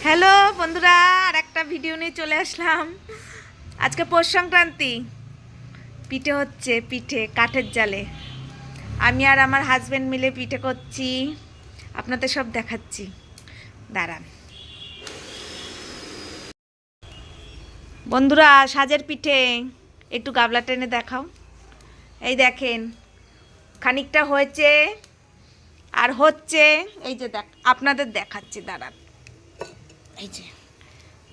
Hello বন্ধুরা, আর একটা video নিয়ে চলে আসলাম। আজকে পৌষ সংক্রান্তি, পিঠে হচ্ছে, পিঠে কাঠের জালে। আমি আর আমার হাজবেন্ড মিলে পিঠে করছি, আপনাদের সব দেখাচ্ছি, দাঁড়ান। বন্ধুরা, সাজের পিঠে একটু গাবলা টেনে দেখাও। এই দেখেন, খানিকটা হয়েছে আর হচ্ছে, এই যে দেখ, আপনাদের দেখাচ্ছি, দাঁড়ান। এই যে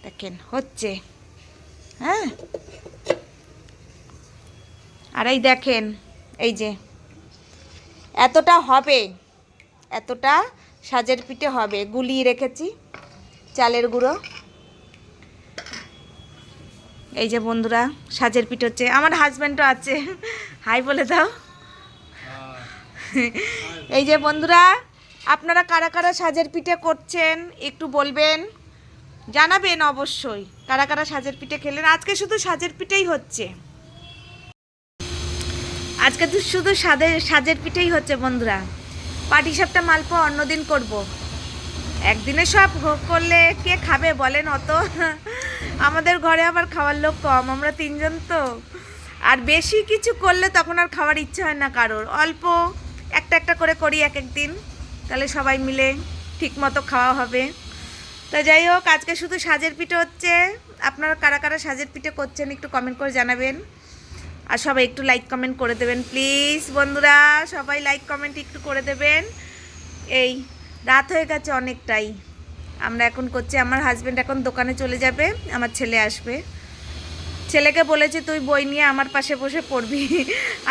দেখেন হচ্ছে, হ্যাঁ। আর এই দেখেন, এই যে এতটা হবে, এতটা সাজের পিঠে হবে। গুলিয়ে রেখেছি চালের গুঁড়ো। এই যে বন্ধুরা, সাজের পিঠে হচ্ছে। আমার হাজব্যান্ডও আছে, হাই বলে দাও। এই যে বন্ধুরা, আপনারা কারা কারা সাজের পিঠে করছেন একটু বলবেন, জানাবেন অবশ্যই। কারা কারা সাজের পিঠে খেলেন? আজকে শুধু সাজের পিঠেই হচ্ছে, আজকে তো শুধু সাজের পিঠেই হচ্ছে বন্ধুরা। পাটিসাপটা মালপোয়া অন্যদিন করব, একদিনে সব করলে কে খাবে বলেন? অত আমাদের ঘরে আবার খাওয়ার লোক কম, আমরা তিনজন তো। আর বেশি কিছু করলে তখন আর খাওয়ার ইচ্ছে হয় না কারোর। অল্প একটা একটা করে করি এক এক দিন, তাহলে সবাই মিলে ঠিক মতো খাওয়া হবে। তো যাই হোক, আজকে শুধু সাজের পিঠে হচ্ছে। আপনারা কারা কারা সাজের পিঠে করছেন একটু কমেন্ট করে জানাবেন। আর সবাই একটু লাইক কমেন্ট করে দেবেন প্লিজ বন্ধুরা, সবাই লাইক কমেন্ট একটু করে দেবেন। এই রাত হয়ে গেছে অনেকটাই, আমরা এখন করছি। আমার হাজব্যান্ড এখন দোকানে চলে যাবে, আমার ছেলে আসবে। ছেলেকে বলেছি তুই বই নিয়ে আমার পাশে বসে পড়বি,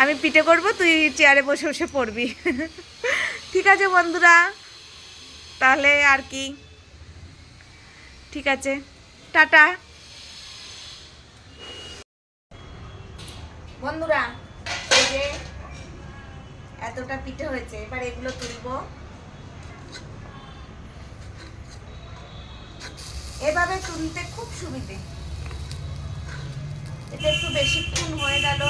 আমি পিঠে করব, তুই চেয়ারে বসে বসে পড়বি। ঠিক আছে বন্ধুরা, তাহলে আর কি, ঠিক আছে, টাটা। বন্ধুরা, এই যে এতটা পিঠে হয়েছে, এবার এগুলো তুলবো। এভাবে তুলতে খুব সুবিধে, এটা একটু বেশিক্ষণ হয়ে গেল।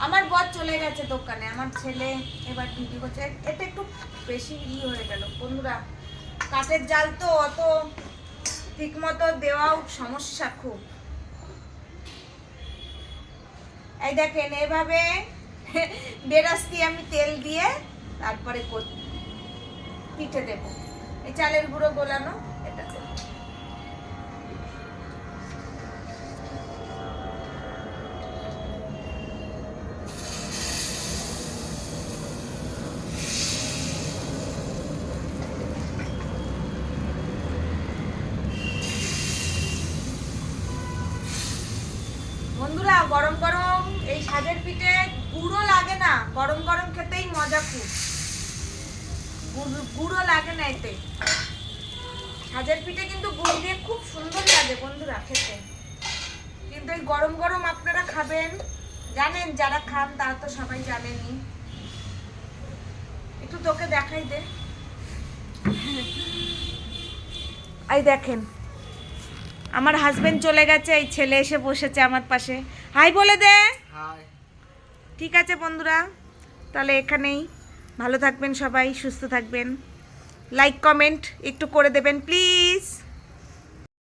আমার বর চলে গেছে দোকানে, আমার ছেলে এবার ভিডিও করছে। এটা একটু বেশি হয়ে গেল বন্ধুরা, কাঠের জাল তো অত ঠিক মতো দেওয়াও সমস্যা খুব। এই দেখেন, এভাবে বেরাস্তি আমি তেল দিয়ে তারপরে পিঠে দেব। এই চালের গুঁড়ো গোলানো, এটা দেব। বন্ধুরা, গরম গরম এই সাজের পিঠে গুঁড়ো লাগে না, গরম গরম খেতেই মজা খুব। গুঁড়ো লাগে না এতে, সাজের পিঠে কিন্তু গুড় দিয়ে খুব সুন্দর লাগে বন্ধুরা খেতে। কিন্তু এই গরম গরম আপনারা খাবেন, জানেন, যারা খান তারা তো সবাই জানেনই। একটু তোকে দেখাই দে। এই দেখেন, আমার হাজবেন্ড চলে গেছে, এই ছেলে এসে বসেছে আমার পাশে, হাই বলে দে। হাই। ঠিক আছে বন্ধুরা, তাহলে এখানেই। ভালো থাকবেন সবাই, সুস্থ থাকবেন। লাইক কমেন্ট একটু করে দেবেন প্লিজ।